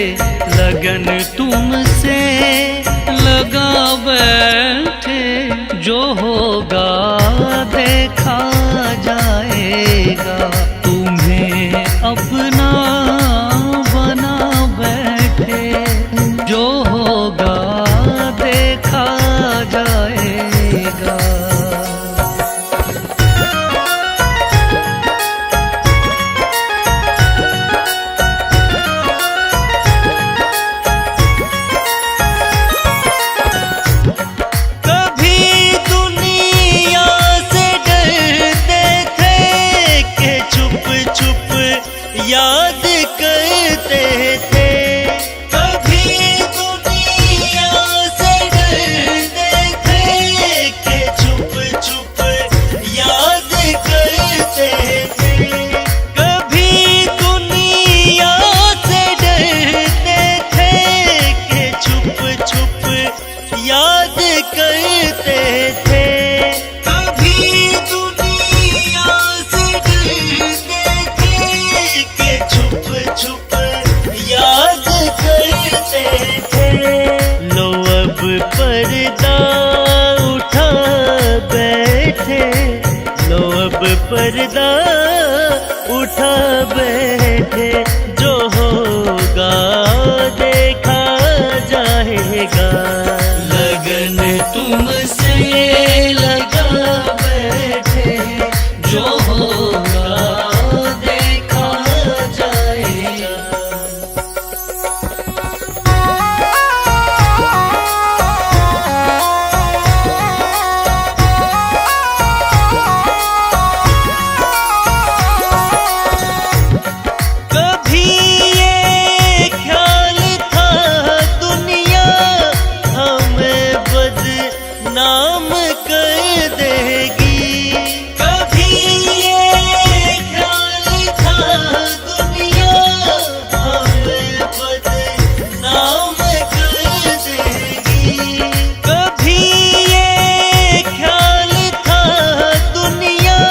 लगन तुमसे लगा बैठे, जो होगा देखा जाएगा। तुम्हें अपना बना बैठे, जो होगा देखा जाएगा। याद करते थे, कभी दुनिया से डरते थे कि छुप छुप याद करते थे। कभी दुनिया से डरते थे कि छुप छुप याद करते थे। कभी दुनिया से डरते थे, छुप याद करते थे। लो अब पर्दा उठा बैठे, लो अब पर्दा उठा बैठे, जो होगा देखा जाएगा। लगन तुमसे लगा बैठे, जो होगा नाम कर देगी। कभी ये ख्याल था दुनिया हमें बदनाम कर देगी। कभी ये ख्याल था दुनिया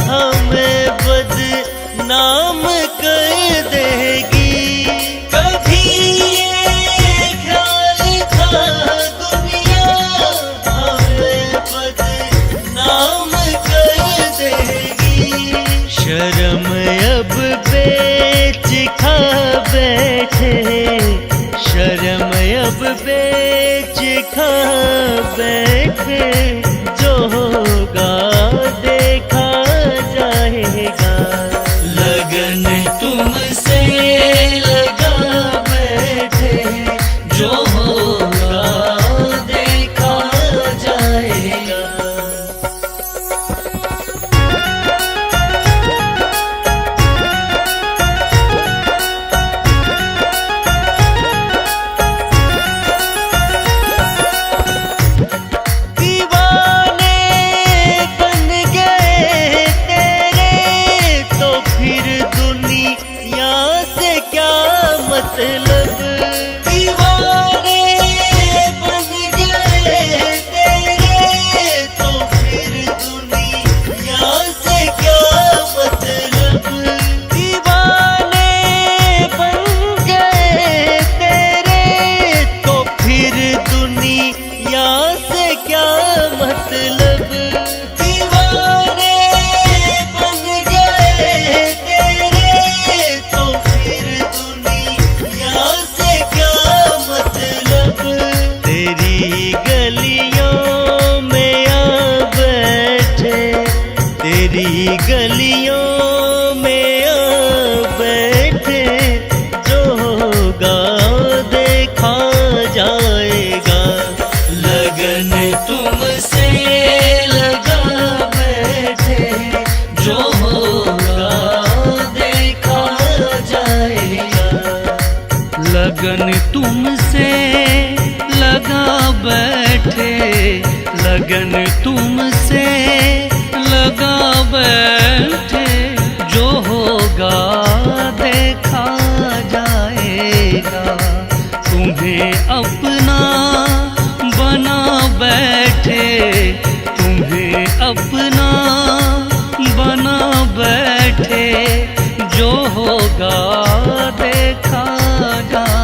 हमें बदनाम कर देगी। कभी ये ख्याल था नाम कर देगी। शर्म अब बेच खा बैठे, शर्म अब बेच खा बैठे, जो होगा देखा जाएगा। लगन तुमसे लगा बैठे, जो होगा देखा जाएगा। मतलब दीवाने बन गए तेरे, तो फिर दुनिया से क्या मतलब। दीवाने बन गए तेरे, तो फिर दुनिया से क्या मतलब। दीवाने बन गए तेरे, तो फिर से क्या मतलब। तेरी गलियों में आ बैठे, तेरी गलियों में आ बैठे, जो होगा देखा जाएगा। लगन तुमसे लगा बैठे, जो होगा देखा जाएगा। लगन तुमसे लगा बैठे, लगन तुमसे लगा बैठे, जो होगा देखा जाएगा। तुम्हें अपना बना बैठे, तुम्हें अपना बना बैठे, जो होगा देखा जाएगा।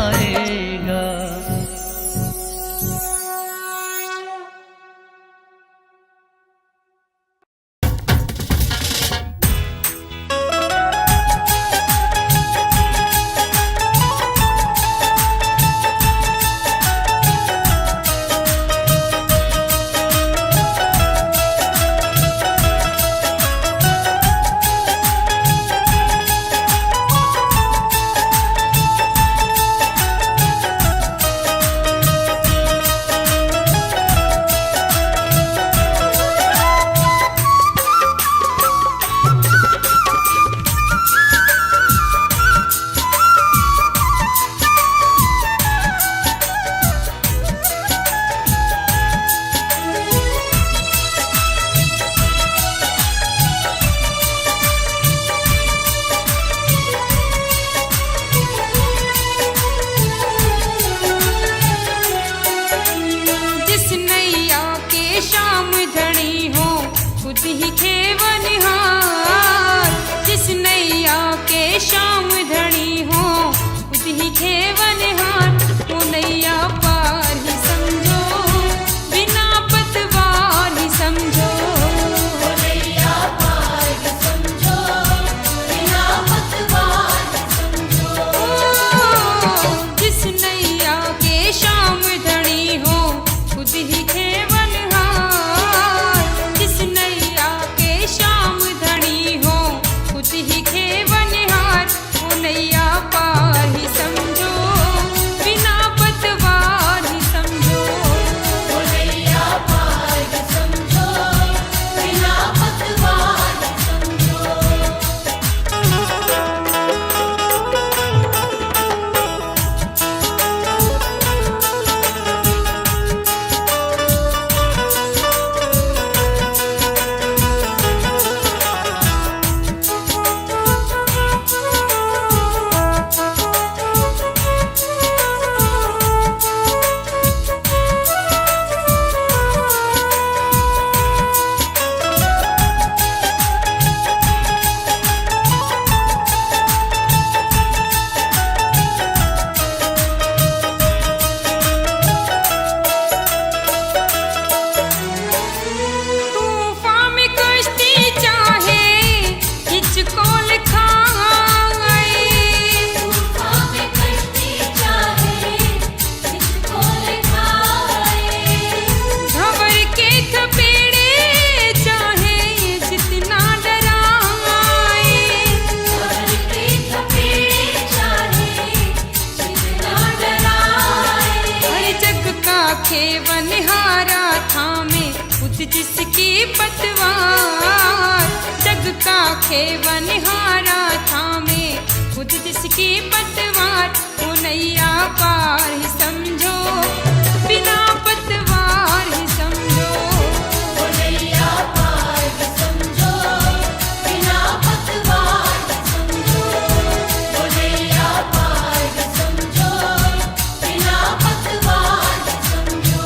जिसकी पतवार जग का खेवनहारा थामे, खुद जिसकी पतवार वो नैया पार ही समझो, बिना पतवार ही समझो, वो नैया पार ही समझो, बिना पतवार ही समझो, वो नैया पार ही समझो, बिना पतवार ही समझो।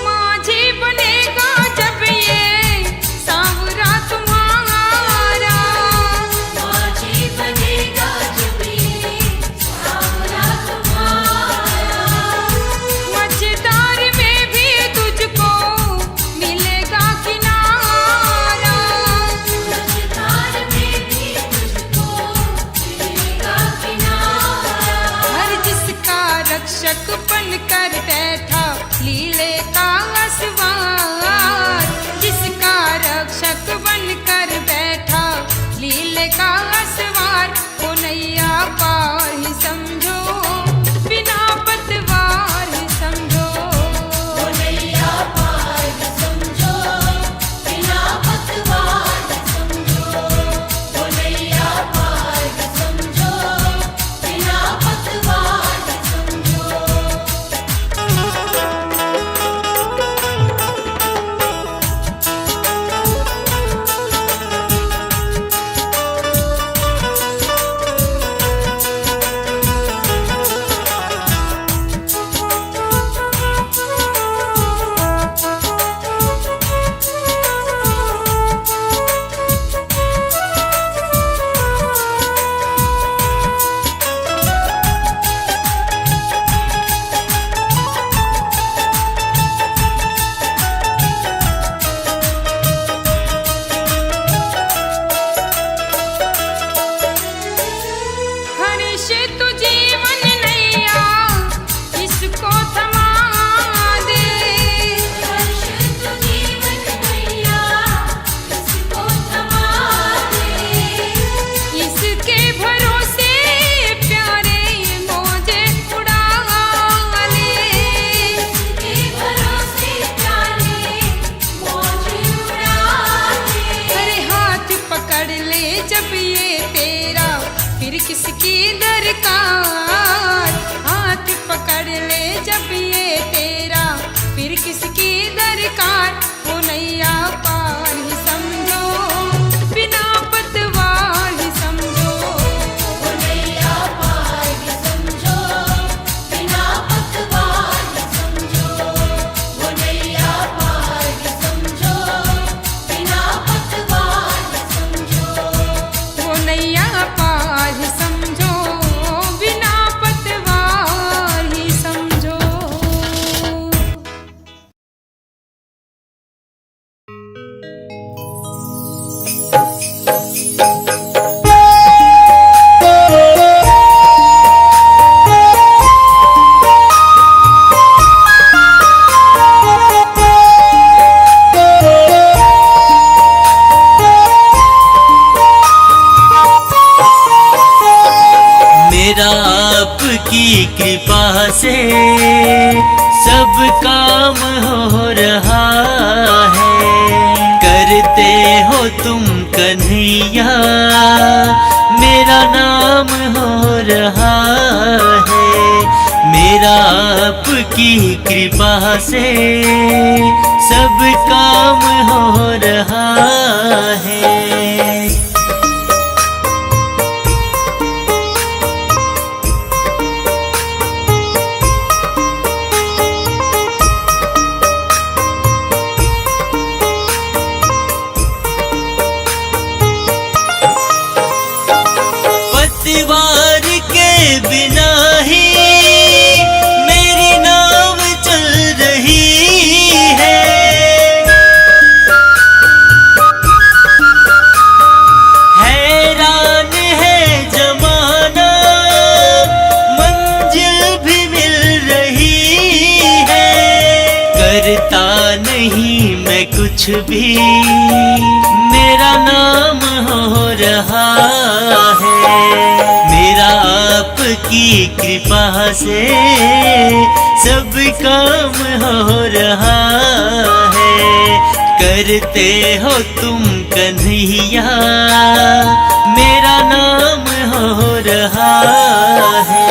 माझी बनेगा जब ये सांवरा तुम्हारा, माझी बनेगा जब ये सांवरा तुम्हारा, मझधार में भी तुझको मिलेगा किनारा, मझधार में भी तुझको मिलेगा किनारा। हर जिसका रक्षक बनकर बैठा लीले का असवार, जिसका रक्षक बनकर बैठा लीले का असवार, वो नैया पार ही समझो, बिना पतवार ही समझो, वो नैया पार ही समझो, बिना पतवार ही समझो, वो नैया पार ही समझो, बिना पतवार ही समझो। हर्ष तु जीवन नैया इसको थमा दे, हर्ष तु जीवन नैया इसको थमा दे, इसके भरोसे प्यारे मौजे उड़ा ले, इसके भरोसे प्यारे मौज उड़ा दे। अरे हाथ पकड़ ले जब ये तेरा फिर किसकी दरकार, हाथ पकड़ ले जब ये तेरा फिर किसकी दरकार, वो नैया पार ही समझो, बिना पतवार ही समझो, वो नैया पार ही समझो, बिना पतवार ही समझो, वो नैया पार ही समझो, बिना पतवार ही समझो। वो नैया पार ही समझो, बिना पतवार ही समझो। मेरा आपकी कृपा से सब काम हो रहा है, करते हो तुम कन्हैया मेरा नाम हो रहा है, मेरा आपकी कृपा से सब काम हो रहा है। करता नहीं मैं कुछ भी, मेरा नाम हो रहा है। मेरा आपकी कृपा से सब काम हो रहा है। करते हो तुम कन्हैया, मेरा नाम हो रहा है।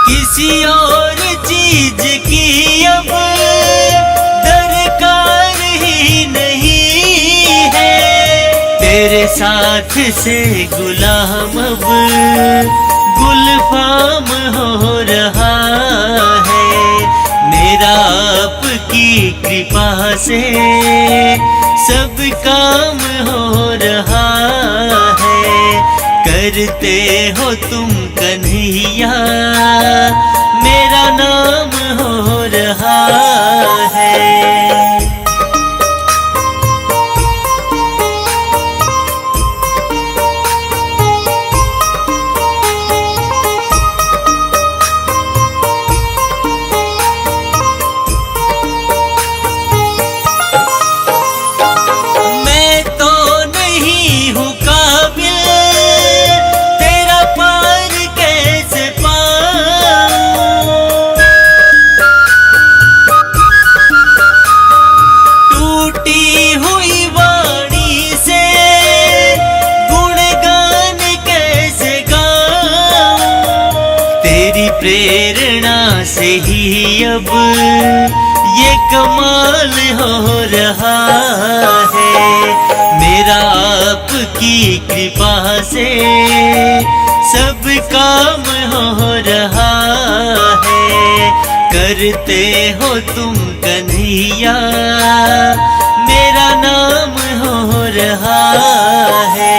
किसी और चीज की अब दरकार ही नहीं है। तेरे साथ से गुलाम अब गुलफाम हो रहा है। मेरा आपकी कृपा से सब काम हो रहा है। करते हो तुम कन्हैया, मेरा नाम हो रहा है। मैं तो नहीं हूँ काबिल, तेरा पार कैसे पाऊं। टूटी हुई वाणी से गुणगान कैसे गाऊं। तेरी प्रेरणा से ही अब ये कमाल हो रहा है। मेरा आपकी कृपा से सब काम हो रहा है। करते हो तुम कन्हैया, मेरा नाम हो रहा है।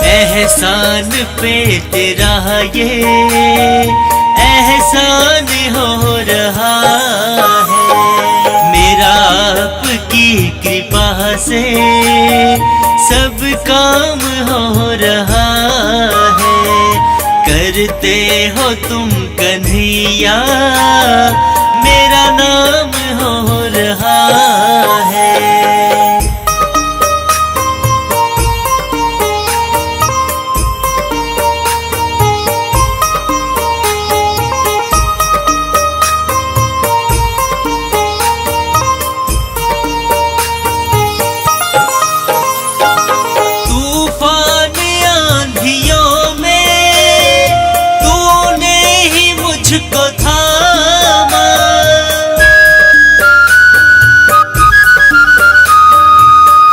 एहसान पे तेरा ये एहसान हो रहा है। मेरा आपकी कृपा से सब काम हो रहा है। करते हो तुम कन्हैया, मेरा नाम हो रहा है। मुझको थामा,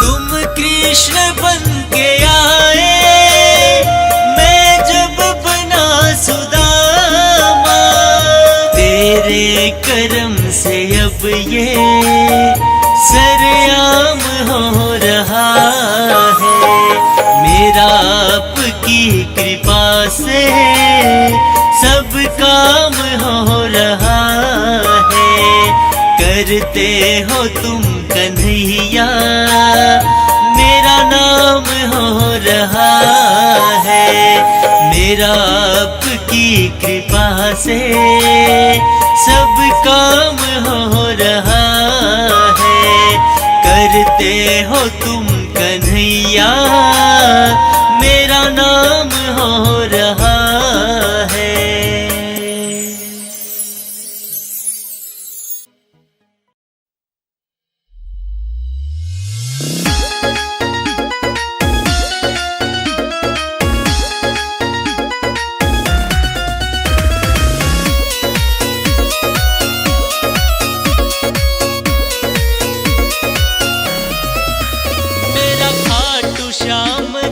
तुम कृष्ण बन के आए, मैं जब बना सुदामा। तेरे करम से अब ये सरेआम हो रहा है। मेरा आपकी कृपा से सब काम हो रहा है। करते हो तुम कन्हैया, मेरा नाम हो रहा है। मेरा आपकी कृपा से सब काम हो रहा है। करते हो तुम कन्हैया,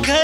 घर